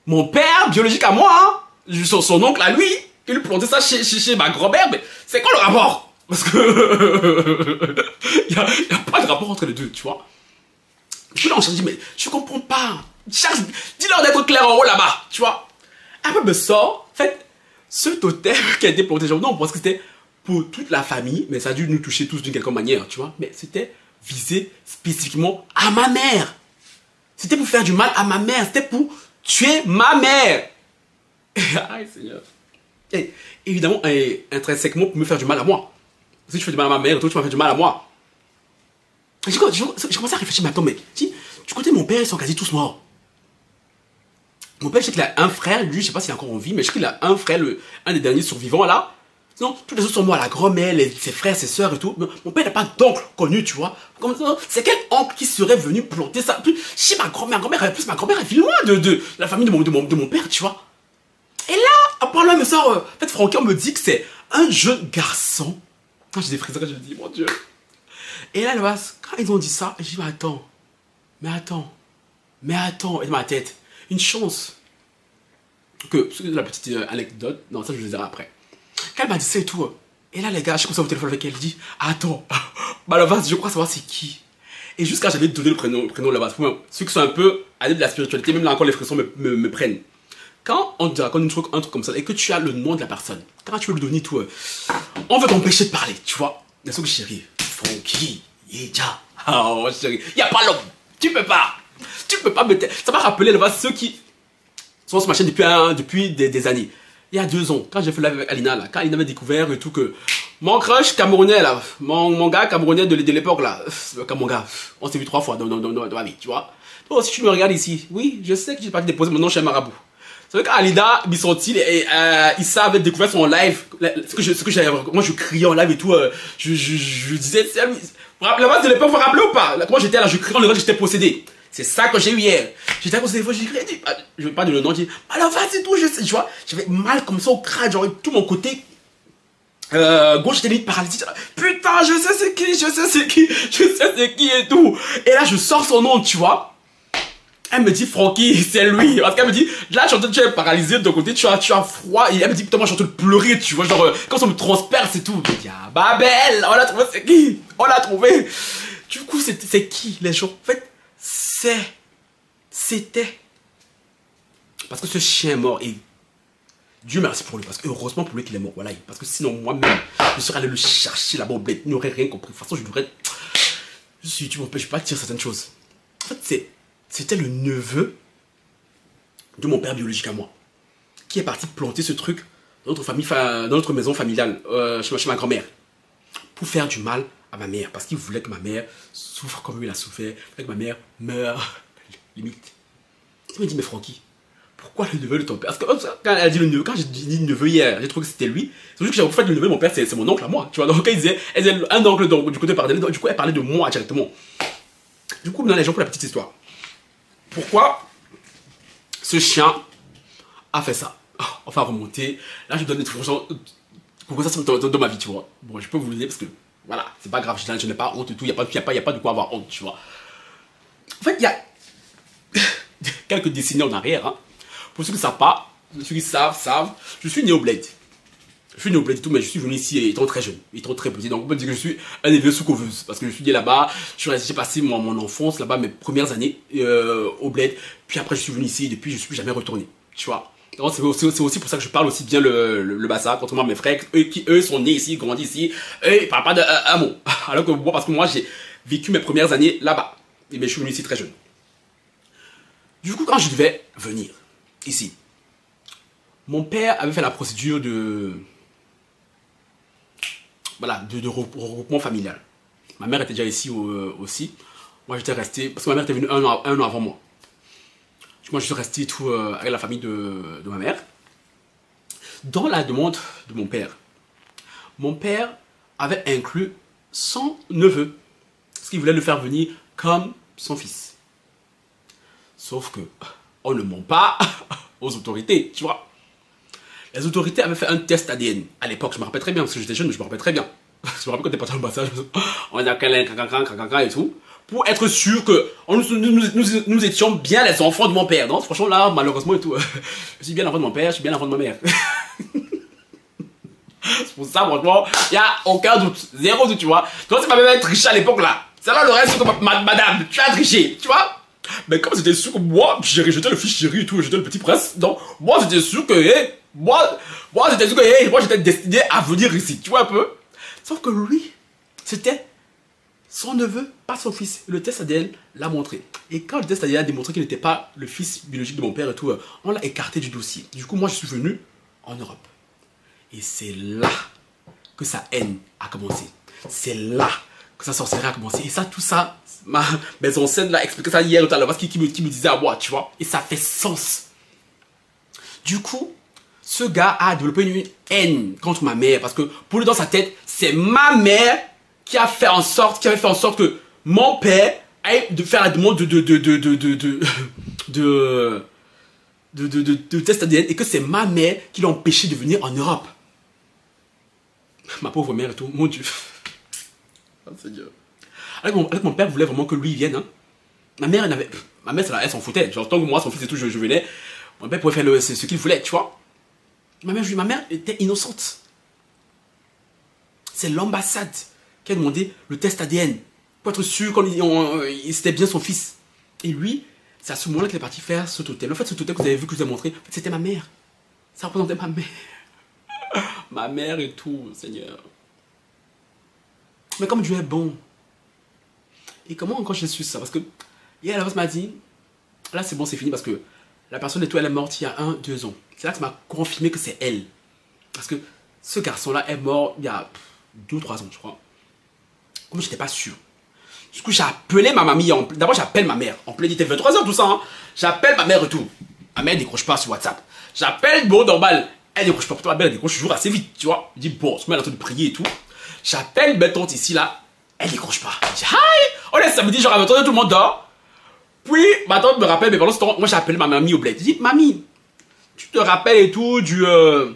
[SPEAKER 1] Mon père, biologique à moi, hein, son oncle à lui, il plantait ça chez ma grand-mère, mais c'est quoi le rapport? Parce que il y a pas de rapport entre les deux, tu vois. Du coup, là, on se dit, mais je comprends pas. Dis-leur d'être clair en haut là-bas, tu vois. Après, me sort, en fait, ce totem qui a été planté, non, on pense que c'était pour toute la famille, mais ça a dû nous toucher tous d'une quelque manière, tu vois. Mais c'était visé spécifiquement à ma mère. C'était pour faire du mal à ma mère. C'était pour tuer ma mère. Aïe, Seigneur. Et évidemment, intrinsèquement, pour me faire du mal à moi. Si tu fais du mal à ma mère, toi, tu m'as fait du mal à moi. J'ai commencé à réfléchir, mais attends, mais du côté de mon père, ils sont quasi tous morts. Mon père, je sais qu'il a un frère, lui, je sais pas s'il est encore en vie, mais je sais qu'il a un frère, un des derniers survivants là. Sinon, tous les autres sont morts, la grand-mère, ses frères, ses sœurs et tout. Mais mon père n'a pas d'oncle connu, tu vois. C'est quel oncle qui serait venu planter ça? Chez ma grand-mère, ma grand-mère, elle vit loin de la famille de mon père, tu vois. Et là, à part là, elle me sort, en fait, Francky, on me dit que c'est un jeune garçon. Quand j'ai des frissons, je me dis, mon Dieu. Et là, quand ils ont dit ça, je dis, mais attends, et dans ma tête, une chance que, la petite anecdote, non, ça je vous le dirai après. Quand elle m'a dit ça et tout, et là les gars, je suis comme ça au téléphone avec elle, je dis, attends, Malavas, je crois savoir c'est qui. Et jusqu'à j'avais donné le prénom là-bas, ceux qui sont un peu allés de la spiritualité, même là encore les frissons me prennent. Quand on te raconte un truc comme ça, et que tu as le nom de la personne, quand tu veux lui donner tout, on veut t'empêcher de parler, tu vois. La seule chérie, Francky, Yeja, oh chérie, y a pas l'homme, tu peux pas me... Ça m'a rappelé là-bas ceux qui sont sur ma chaîne depuis des années. Il y a 2 ans, quand j'ai fait live avec Alina, là, quand Alina avait découvert et tout que mon crush camerounais, là, mon gars camerounais de l'époque, là, mon gars, on s'est vu 3 fois dans la vie, tu vois. Toi aussi, tu me regardes ici. Oui, je sais que j'ai pas déposé mon nom chez Marabout. C'est vrai qu'Alina, Bissotil et Issa avaient découvert son live. Ce que j'avais, moi je criais en live et tout, je disais, la base de l'époque, vous vous rappelez ou pas? Moi j'étais là, je criais en live, j'étais possédé. C'est ça que j'ai eu hier. J'étais possédé, j'ai crié, je veux pas de le nom, j'ai dit, alors vas-y tout, je sais, tu vois, j'avais mal comme ça au crâne, genre tout mon côté gauche j'étais limite paralysé. Putain, je sais c'est qui et tout. Et là je sors son nom, tu vois. Elle me dit, Francky, c'est lui. Parce qu'elle me dit, là, tu es paralysé de ton côté, tu as froid. Et elle me dit, putain, moi, je suis en train de pleurer, tu vois. Genre, quand on me transperce et tout. Je me dis, ah, Babel, on l'a trouvé, c'est qui? On l'a trouvé. Du coup, c'est qui, les gens? En fait, c'était. Parce que ce chien est mort. Et Dieu merci pour lui. Parce que heureusement pour lui qu'il est mort. Voilà. Parce que sinon, moi-même, je serais allé le chercher là-bas au bled. Il n'aurait rien compris. De toute façon, tu m'empêches pas de dire certaines choses. En fait, c'était le neveu de mon père biologique à moi qui est parti planter ce truc dans notre famille, dans notre maison familiale, chez ma grand-mère, pour faire du mal à ma mère, parce qu'il voulait que ma mère souffre comme il a souffert, que ma mère meure, limite. Il me dit, mais Francky, pourquoi le neveu de ton père? Parce que quand elle a dit le neveu, quand j'ai dit le neveu hier, j'ai trouvé que c'était lui. C'est juste que j'avais fait le neveu de mon père, c'est mon oncle à moi. Tu vois, donc quand elle disait un oncle du côté paternel, du coup elle parlait de moi directement. Du coup, maintenant les gens pour la petite histoire. Pourquoi ce chien a fait ça? On va remonter. Là, je donne une conversation de ma vie, tu vois. Bon, je peux vous le dire parce que, voilà, c'est pas grave, je n'ai pas honte et tout. Il n'y a pas de quoi avoir honte, tu vois. En fait, il y a quelques décennies en arrière, hein. Pour ceux qui ne savent pas, ceux qui savent, je suis né au bled. Je suis né au bled et tout, mais je suis venu ici étant très jeune, étant très petit. Donc on peut dire que je suis un élevé sous couveuse. Parce que je suis né là-bas, j'ai passé mon enfance là-bas, mes premières années au bled. Puis après je suis venu ici et depuis je suis jamais retourné. Tu vois. Donc c'est aussi pour ça que je parle aussi bien le Bassa, contrairement à mes frères, eux sont nés ici, grandis ici, eux ils parlent pas d'un mot. Alors que moi, parce que moi j'ai vécu mes premières années là-bas. Et bien je suis venu ici très jeune. Du coup quand je devais venir ici, mon père avait fait la procédure de regroupement familial. Ma mère était déjà ici aussi. Moi, j'étais resté, parce que ma mère était venue un an avant moi. Moi, je suis resté tout avec la famille de ma mère. Dans la demande de mon père avait inclus son neveu. Parce qu'il voulait le faire venir comme son fils. Sauf que, on ne ment pas aux autorités, tu vois. Les autorités avaient fait un test ADN. À l'époque, je me rappelle très bien, parce que j'étais jeune, mais je me rappelle très bien. Je me rappelle quand t'es parti dans le passage, on a câlin, et tout. Pour être sûr que nous étions bien les enfants de mon père. Non, franchement, là, malheureusement et tout. Je suis bien l'enfant de mon père, je suis bien l'enfant de ma mère. C'est pour ça, franchement, il n'y a aucun doute. Zéro doute, tu vois. Toi, si ma mère avait triché à l'époque, là, c'est là le reste que madame, tu as triché, tu vois. Mais comme c'était sûr que moi, j'étais le fils chéri et tout, j'étais le petit prince, donc moi, j'étais sûr que, moi, j'étais sûr que, moi, j'étais destiné à venir ici, tu vois un peu. Sauf que lui, c'était son neveu, pas son fils. Le test ADN l'a montré. Et quand le test ADN a démontré qu'il n'était pas le fils biologique de mon père et tout, on l'a écarté du dossier. Du coup, moi, je suis venu en Europe. Et c'est là que sa haine a commencé. C'est là que sa sorcellerie a commencé. Et ça, tout ça, mes ancêtres là expliquaient ça hier tout à l'heure, parce qu'ils me disaient à moi, tu vois. Et ça fait sens. Du coup, ce gars a développé une haine contre ma mère. Parce que pour lui, dans sa tête, c'est ma mère qui avait fait en sorte que mon père aille de faire la demande de test ADN et que c'est ma mère qui l'a empêché de venir en Europe. Ma pauvre mère et tout, mon Dieu. Oh, Seigneur. Avec mon père voulait vraiment que lui vienne. Hein. Ma mère, elle s'en foutait. Genre, tant que moi, son fils et tout, je venais. Mon père pouvait faire ce qu'il voulait, tu vois. Ma mère était innocente. C'est l'ambassade qui a demandé le test ADN pour être sûr que c'était bien son fils. Et lui, c'est à ce moment-là qu'il est parti faire ce totem. En fait, ce totem que vous avez vu, que je vous ai montré, en fait, c'était ma mère. Ça représentait ma mère. Ma mère et tout, Seigneur. Mais comme Dieu est bon. Et comment encore j'ai su ça? Parce que hier, la voix m'a dit, là c'est bon, c'est fini parce que la personne et tout, elle est morte il y a 2 ans. C'est là que ça m'a confirmé que c'est elle. Parce que ce garçon-là est mort il y a 2 ou 3 ans, je crois. Comme j'étais pas sûr. Du coup, j'ai appelé ma mamie. D'abord, j'appelle ma mère. En plein, il était 23h, tout ça. Hein. J'appelle ma mère et tout. Ma mère ne décroche pas sur WhatsApp. J'appelle, bon, normal. Elle décroche pas. Pourtant, ma mère décroche toujours assez vite, tu vois. Je dis, bon, je me mets en train de prier et tout. J'appelle ma tante ici, là. Elle décroche pas. Je dis, hi! On est samedi, genre, tout le monde dort. Puis, ma tante me rappelle, mais pendant ce temps, moi, j'appelle ma mamie au bled. Je dis, mamie, tu te rappelles et tout du. Non,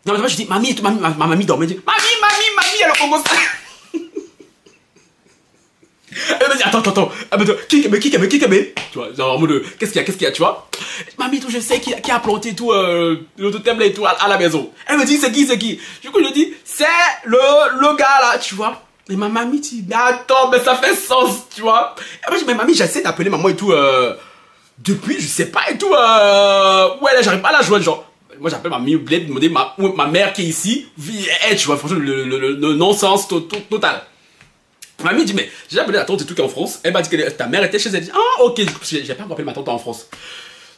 [SPEAKER 1] mais moi, je dis, mamie, ma mamie dormait. Je dis, mamie, elle est au Congo. Elle me dit, attends, elle me dit, qui, tu vois, genre en mode, qu'est-ce qu'il y a, tu vois. Mamie, tout, je sais qui a planté tout, le totem et tout à la maison. Elle me dit, c'est qui. Du coup, je dis, c'est le gars là, tu vois. Et ma mamie dit, mais attends, mais ça fait sens, tu vois. Et moi, je dis, mais mamie, j'essaie d'appeler maman et tout, depuis, je sais pas et tout, ouais, là, j'arrive pas à la joindre, genre. Moi, j'appelle ma mamie, demander ma mère qui est ici, tu vois, franchement, le non-sens total. Ma mamie dit, mais j'ai appelé la tante et tout qui est en France. Elle m'a dit que ta mère était chez elle. Elle dit, ah, ok. J'ai pas encore appelé ma tante en France.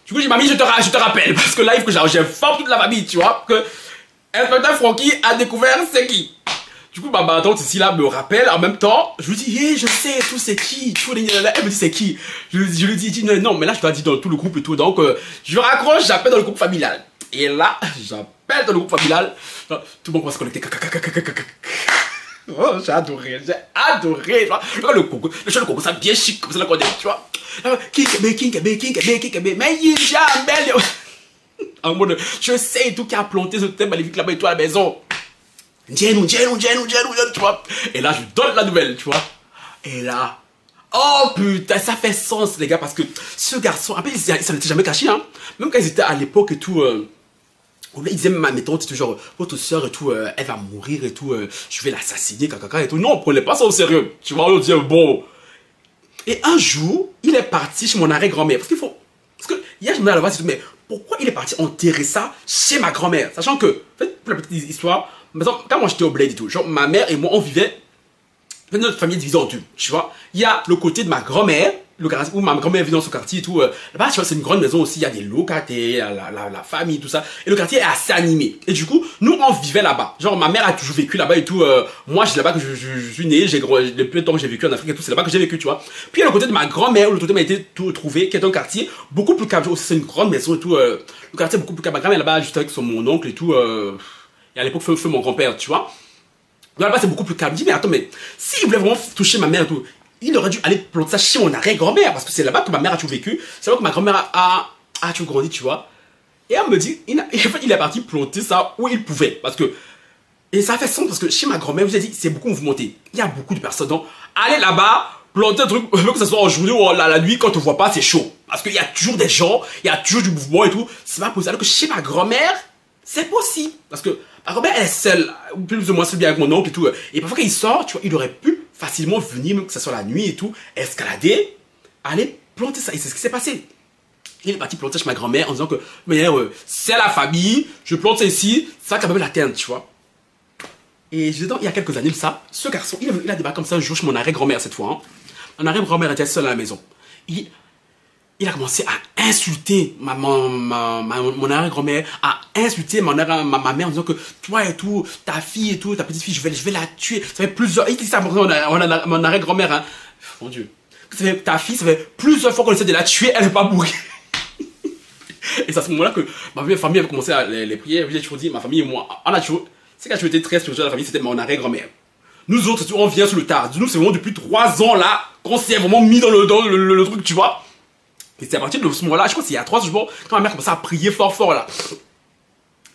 [SPEAKER 1] Du coup, j'ai dit, mamie, je te rappelle. Parce que là, il faut que j'informe toute la famille, tu vois. Que Inspecteur Francky a découvert c'est qui. Du coup, ma tante ici, là, me rappelle. En même temps, je lui dis, hey, je sais, tout c'est qui. Tout, elle me dit, c'est qui. Je lui dis, non, mais là, je dois dire dans tout le groupe et tout. Donc, je raccroche, j'appelle dans le groupe familial. Et là, j'appelle dans le groupe familial. Tout le monde va se connecter. Oh, j'ai adoré. Tu vois. Le chien de Congo, ça bien chic, comme ça, là, tu vois. King, mais il jamais. En mode, je sais tout qui a planté ce thème maléfique là-bas et toi à la maison. Djenou, tu vois. Et là, je donne la nouvelle, tu vois. Et là, oh putain, ça fait sens, les gars, parce que ce garçon, après, ça n'était jamais caché, hein. Même quand ils étaient à l'époque et tout, Il disait, mettons, genre, votre soeur et tout, elle va mourir et tout, je vais l'assassiner, caca et tout. Non, prenez pas ça au sérieux. Tu vois, on dit, bon. Et un jour, il est parti chez mon arrière-grand-mère. Parce qu'il faut. Parce que hier, je me dis à la base, mais pourquoi il est parti enterrer ça chez ma grand-mère? Sachant que, en fait, pour la petite histoire, quand moi j'étais au bled et tout, genre, ma mère et moi, on vivait. Notre famille est divisée en deux, tu vois. Il y a le côté de ma grand-mère, le quartier où ma grand-mère vit dans ce quartier et tout. Là-bas, tu vois, c'est une grande maison aussi, il y a des locataires, la famille, tout ça. Et le quartier est assez animé. Et du coup, nous, on vivait là-bas. Genre, ma mère a toujours vécu là-bas et tout. Moi, c'est là-bas que je suis né, le plus de temps que j'ai vécu en Afrique et tout, c'est là-bas que j'ai vécu, tu vois. Puis, il y a le côté de ma grand-mère, où le totem a été tout trouvé, qui est un quartier beaucoup plus calme. C'est une grande maison et tout. Le quartier est beaucoup plus calme. Ma grand-mère là-bas, juste avec mon oncle et tout. Et à l'époque, feu mon grand-père, tu vois. Là-bas, c'est beaucoup plus calme. Je dis, mais attends, mais s'il voulait vraiment toucher ma mère et tout, il aurait dû aller planter ça chez mon arrière-grand-mère, parce que c'est là-bas que ma mère a toujours vécu, c'est là que ma grand-mère a toujours grandi, tu vois. Et elle me dit, en fait, il est parti planter ça où il pouvait, parce que, et ça fait sens, parce que chez ma grand-mère, vous avez dit, c'est beaucoup mouvementé. Il y a beaucoup de personnes, donc, allez là-bas, planter un truc, que ce soit en journée ou la nuit, quand on ne voit pas, c'est chaud. Parce qu'il y a toujours des gens, il y a toujours du mouvement et tout, c'est pas possible. Alors que chez ma grand-mère, c'est possible, parce que ma grand-mère, elle est seule, plus ou moins seule bien avec mon oncle et tout. Et parfois, quand il sort, tu vois, il aurait pu facilement venir, même que ce soit la nuit et tout, escalader, aller planter ça. Et c'est ce qui s'est passé. Il est parti planter chez ma grand-mère en disant que, mais c'est la famille, je plante ça ici, ça va quand même l'atteindre, tu vois. Et je dis, il y a quelques années de ça, ce garçon, il a débarqué comme ça un jour chez mon arrière-grand-mère cette fois. Hein. Mon arrière-grand-mère était seule à la maison. Il a commencé à insulter mon arrière-grand-mère, à insulter ma mère en disant que toi et tout, ta fille et tout, ta petite fille, je vais la tuer. Ça fait plusieurs. Il dit ça à mon arrière-grand-mère, hein. Mon Dieu. Ta fille, ça fait plusieurs fois qu'on essaie de la tuer, elle n'est pas mourir. Et c'est à ce moment-là que ma famille avait commencé à les prières. J'ai toujours dit, ma famille et moi, on a toujours. C'est quand je été très spirituel, la famille, c'était mon arrière-grand-mère. Nous autres, on vient sur le tard. Nous, c'est vraiment depuis 3 ans là qu'on s'est vraiment mis dans le truc, tu vois. Et c'est à partir de ce moment-là, je crois que c'est il y a 3 jours, quand ma mère commençait à prier fort là.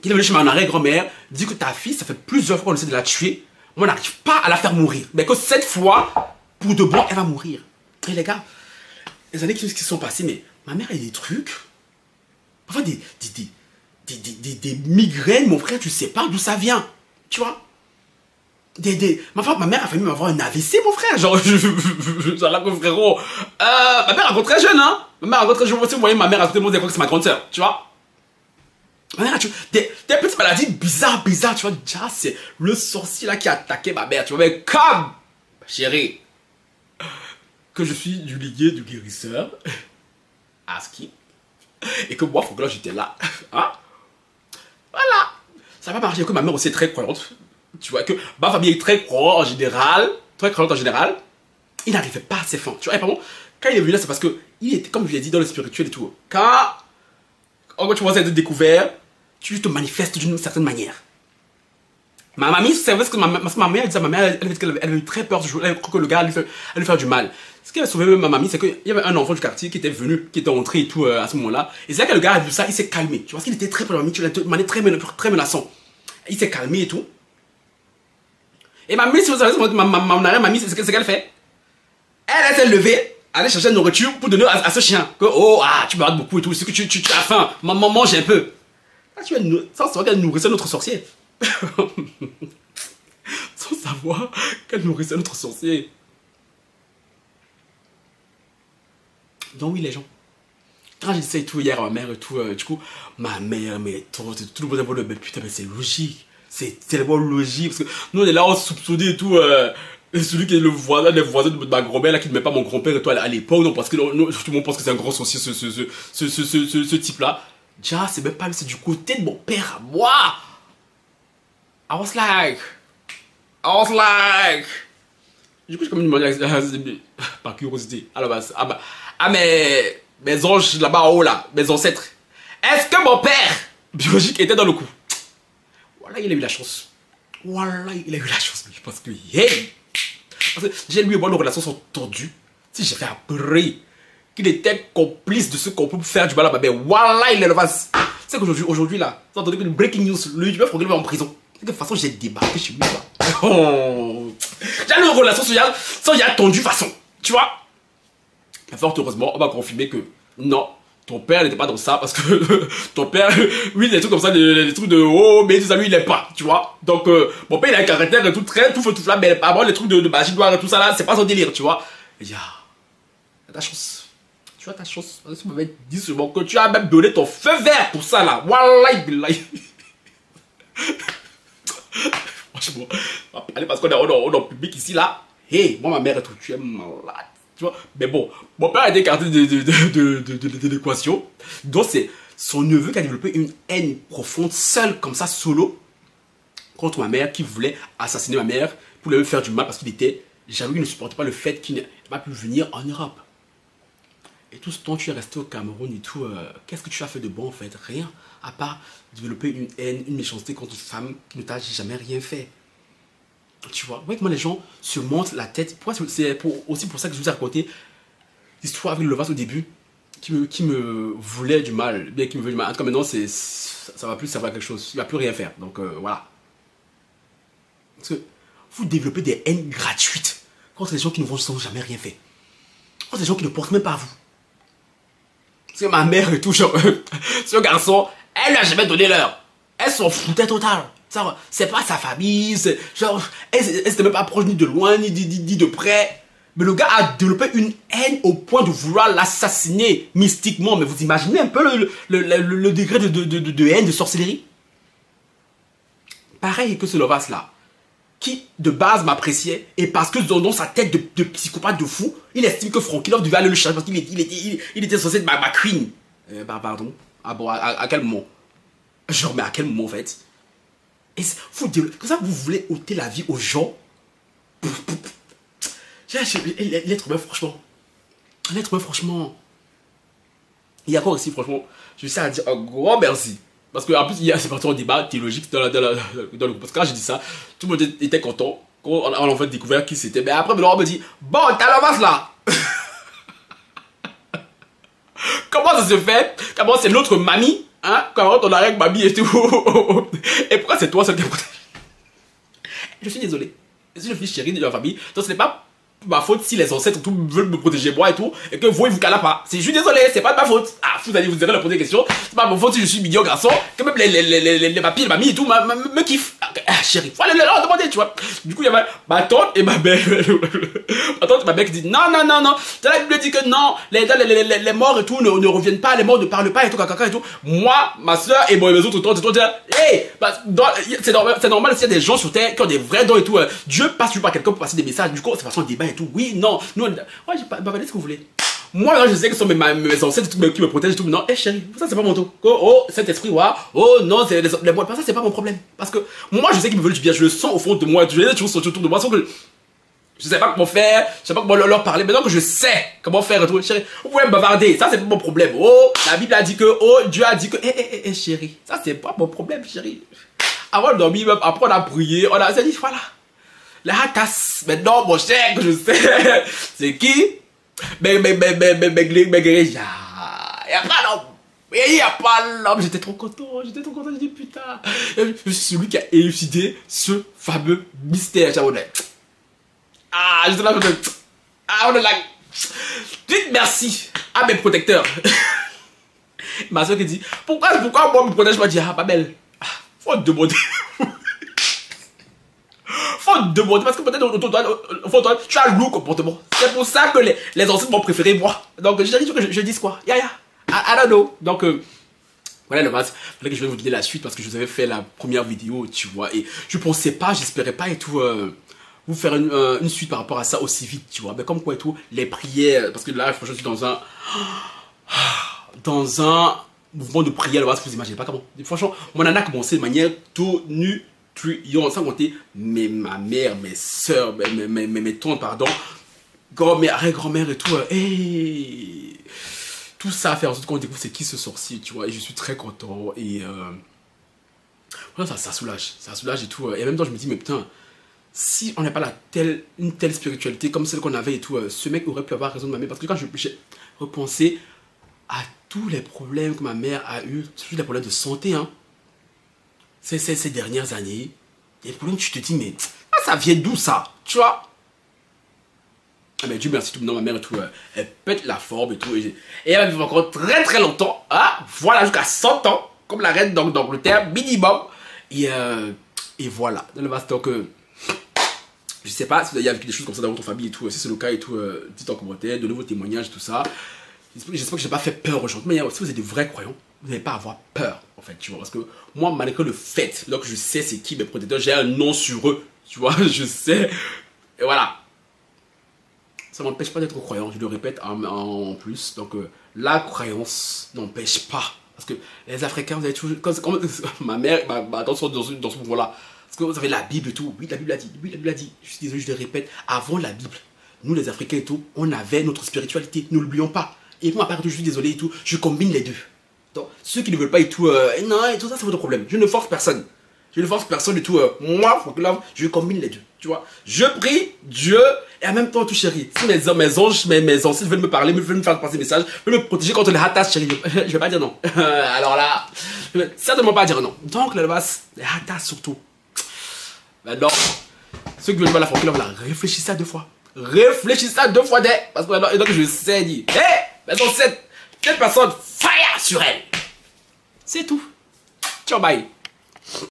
[SPEAKER 1] Il est venu chez ma arrière-grand-mère, dit que ta fille, ça fait plusieurs fois qu'on essaie de la tuer, on n'arrive pas à la faire mourir. Mais que cette fois, pour de bon, elle va mourir. Et les gars, les années qui se sont passées, mais ma mère a des trucs, parfois des migraines, mon frère, tu sais pas d'où ça vient, tu vois. Ma mère a failli m'avoir un AVC, mon frère. Genre, là, frérot. Ma mère est encore très jeune, hein. Ma mère est encore très jeune. Vous voyez, ma mère a tout le monde dit que c'est ma grande sœur, tu vois. Ma mère a des petites maladies bizarres, tu vois. Déjà, c'est le sorcier là qui a attaqué ma mère, tu vois. Mais comme, chérie, que je suis du liguier du guérisseur, Aski, et que moi, faut que là, j'étais là, hein. Voilà. Ça va marcher, que ma mère aussi est très croyante. Tu vois que ma famille est très croyante en général, il n'arrivait pas à ses fins. Tu vois, et pardon, quand il est venu là, c'est parce que il était, comme je l'ai dit, dans le spirituel et tout. Quand tu vois être découvert, tu te manifestes d'une certaine manière. Ma mamie, c'est vrai que ma mère disait, ma mère, elle avait eu très peur ce jour, elle croit que le gars allait lui faire du mal. Ce qui a sauvé même ma mamie, c'est qu'il y avait un enfant du quartier qui était venu, qui était entré et tout à ce moment-là. Et c'est là que le gars a vu ça, il s'est calmé. Tu vois, parce qu'il était très près de ma mamie, tu l'as de manière très menaçant. Il s'est calmé et tout. Et ma mamie, si vous savez, mon arrière-mamie, c'est ce qu'elle fait. Elle s'est levée, aller chercher de la nourriture pour donner à ce chien. Que, tu me rates beaucoup et tout, c'est que tu as faim. Maman, mange un peu. Là, sans savoir qu'elle nourrissait notre sorcier. Sans savoir qu'elle nourrissait notre sorcier. Donc oui, les gens. Quand j'ai dit ça et tout hier à ma mère et tout, du coup, ma mère, mais tout le monde a dit, mais putain, mais c'est logique. C'est tellement logique, parce que nous on est là, on soupçonnait et tout, celui qui est le voisin de ma grand-mère, là, qui ne met pas mon grand-père et tout à l'époque, non, parce que tout le monde pense que c'est un grand sorcier, ce type-là. Déjà, c'est même pas, c'est du côté de mon père à moi. I was like, du coup, j'ai comme demandé, par curiosité, à la base, mes anges là-bas en haut, là, mes ancêtres, est-ce que mon père biologique était dans le coup? Voilà, il a eu la chance. Voilà, il a eu la chance. Parce que, hey! Parce que j'ai lui et moi, nos relations sont tendues. Si j'ai fait appris qu'il était complice de ce qu'on peut faire du mal à ma mère, voilà, il est le vase. C'est qu'aujourd'hui, là, vous entendez que le breaking news, lui, tu peux faut qu'il va en prison. De toute façon, j'ai débarqué chez lui, là. Oh. J'ai une relation sans y a tendu façon. Tu vois? Mais fort heureusement, on m'a confirmé que non, ton père n'était pas dans ça parce que ton père, lui, les trucs comme ça, les trucs de oh, mais tout ça, lui, il est pas, tu vois. Donc, mon père, il a un caractère et tout, très, tout feu, tout flamme, mais apparemment, les trucs de magie noire et tout ça là, c'est pas son délire, tu vois. Il dit, ah, t'as ta chance. Tu as ta chance. Tu m'avais dit seulement que tu as même donné ton feu vert pour ça là. Wallahi billahi. Franchement, allez, parce qu'on est en public ici là. Hey, moi, ma mère et tout, tu es malade. Tu vois, mais bon, mon père a été écarté de l'équation. Donc, c'est son neveu qui a développé une haine profonde, seul, comme ça, solo, contre ma mère, qui voulait assassiner ma mère pour lui faire du mal parce qu'il était jaloux, il ne supportait pas le fait qu'il n'ait pas pu venir en Europe. Et tout ce temps, tu es resté au Cameroun et tout, qu'est-ce que tu as fait de bon en fait? Rien, à part développer une haine, une méchanceté contre une femme qui ne t'a jamais rien fait. Tu vois, ouais, comment les gens se montent la tête. C'est aussi pour ça que je vous ai raconté l'histoire avec le Lovas au début, qui me voulait du mal, bien qui me veut du mal. En tout cas, maintenant, ça va plus servir à quelque chose. Il ne va plus rien faire. Donc, voilà. Parce que vous développez des haines gratuites contre les gens qui ne vous ont jamais rien fait. Contre les gens qui ne pensent même pas à vous. Parce que ma mère et tout, genre, ce garçon, elle n'a jamais donné l'heure. Elle s'en foutait total. C'est pas sa famille, genre, elle n'était même pas proche ni de loin, ni de près. Mais le gars a développé une haine au point de vouloir l'assassiner mystiquement. Mais vous imaginez un peu le degré de haine, de sorcellerie? Pareil que ce Lovas là, qui de base m'appréciait, et parce que dans sa tête de psychopathe de fou, il estime que Frankie Love devait aller le chercher parce qu'il était censé être ma queen. Pardon. Ah bon, à quel moment? Genre, mais à quel moment en fait? Et comme ça, vous voulez ôter la vie aux gens? L'être humain, franchement. L'être humain, franchement. Il y a quoi aussi, franchement? Je sais à dire un grand merci. Parce qu'en plus, c'est parti en débat théologique dans le groupe. Parce que quand j'ai dit ça, tout le monde était content. Quand on a en fait découvert qui c'était. Mais après, Laurent me dit, bon, t'as l'avance là. Comment ça se fait? Comment c'est notre mamie? Hein? Comment on arrête mamie et tout? Et pourquoi c'est toi seul qui protège? Je suis désolé. Je suis le fils chéri de la famille. Donc ce n'est pas ma faute si les ancêtres tout veulent me protéger moi et tout. Et que vous, ils vous calent pas. Je suis désolé, c'est pas de ma faute. Ah, vous allez vous la poser des questions. C'est pas ma faute si je suis mignon garçon. Que même les papis, les mamies et tout me kiffent. Ah, chéri, faut aller leur demander, tu vois. Du coup, il y avait ma tante et ma mère. Ma tante et ma mère qui disent non, non, non, non. La Bible dit que non, les morts et tout ne reviennent pas, les morts ne parlent pas et tout, caca et tout. Moi, ma soeur et mes autres tantes et tout, hey, c'est normal s'il y a des gens sur terre qui ont des vrais dons et tout. Dieu passe par quelqu'un pour passer des messages. Du coup, c'est façon de débat et tout. Oui, non, nous, ouais, j'ai pas dit ce que vous voulez. Moi, là, je sais que ce sont mes ancêtres qui me protègent et tout. Non, hé chérie, ça c'est pas mon tour. Oh, cet esprit, ouais. Oh non, c'est les mots. Ça c'est pas mon problème. Parce que moi, je sais qu'ils me veulent du bien. Je le sens au fond de moi. Je les ai toujours sentis autour de moi. Sauf que je sais pas comment faire. Je sais pas comment leur parler. Maintenant que je sais comment faire et tout, chérie, vous pouvez me bavarder. Ça c'est pas mon problème. Oh, la Bible a dit que, oh, Dieu a dit que, hé, chérie, ça c'est pas mon problème, chérie. Avant de dormir, même, après on a prié, on a dit, voilà. La tasse, maintenant, mon cher, que je sais, c'est qui? Mais, il n'y a pas l'homme. Il n'y a pas l'homme. J'étais trop content, j'ai dit putain. Je suis celui qui a élucidé ce fameux mystère. Ah, j'étais là, on est là. Dites merci à mes protecteurs. Ma soeur qui dit, pourquoi moi me protège? Je me dis, ah, pas belle. Faut te demander. Faut te demander parce que peut-être tu as un lourd comportement. C'est pour ça que les anciens m'ont préféré moi. Donc je dis que je dis quoi? I don't know. Donc voilà le match. Il fallait que je vais vous donner la suite parce que je vous avais fait la première vidéo, tu vois. Et je pensais pas, j'espérais pas et tout vous faire une suite par rapport à ça aussi vite, tu vois. Mais comme quoi et tout, les prières, parce que là je suis dans un mouvement de prière, vous imaginez pas comment. Franchement, mon nana a commencé de manière tonitruante, sans compter ma mère, mes soeurs, mes tantes, pardon, grand-mère, arrière-grand-mère et tout. Tout ça à faire en sorte qu'on découvre c'est qui ce sorcier, tu vois. Et je suis très content. Et voilà, ça soulage et tout. Et en même temps, je me dis, mais putain, si on n'a pas une telle spiritualité comme celle qu'on avait et tout, ce mec aurait pu avoir raison de ma mère. Parce que quand j'ai repensé à tous les problèmes que ma mère a eu, tous les problèmes de santé, hein, ces dernières années, il y a des problèmes, tu te dis, mais ça vient d'où ça, tu vois? Ah mais Dieu merci tout maintenant ma mère et tout, elle pète la forme et tout. Et elle va vivre encore très très longtemps. Hein, voilà, jusqu'à 100 ans. Comme la reine d'Angleterre, minimum. Et voilà. Donc, je sais pas si vous avez vécu des choses comme ça dans votre famille et tout. Si c'est le cas et tout, dites en commentaire, donnez vos témoignages et tout ça. J'espère que je n'ai pas fait peur aux gens. Mais si vous êtes des vrais croyants, vous n'allez pas avoir peur, en fait, tu vois. Parce que moi, malgré le fait, donc je sais c'est qui mes protecteurs, j'ai un nom sur eux, tu vois, je sais. Et voilà. Ça ne m'empêche pas d'être croyant, je le répète en plus. Donc, la croyance n'empêche pas. Parce que les Africains, vous avez toujours. Comme ma mère m'a dans ce mouvement-là. Parce que vous avez la Bible et tout. Oui, la Bible a dit. Oui, la Bible a dit. Je suis désolé, je le répète. Avant la Bible, nous les Africains et tout, on avait notre spiritualité. Ne l'oublions pas. Et moi, à part tout, je suis désolé et tout, je combine les deux. Donc, ceux qui ne veulent pas et tout, non, et tout ça, c'est votre problème. Je ne force personne. Je ne force personne du tout. Moi, faut que là, je combine les deux. Tu vois, je prie Dieu et en même temps, tout chéri. Si mes anges, mes ancêtres veulent me parler, veulent me faire passer des messages, veulent me protéger contre les hatas, chéri, je vais pas dire non. Alors là, je vais certainement pas dire non. Donc, là, les hatas surtout. Maintenant, ceux qui veulent pas la franquille, là, réfléchissez à 2 fois. Réfléchissez à 2 fois dès. Parce que maintenant, je sais dire, hé, maintenant, cette personne, fire sur elle. C'est tout. Ciao, bye.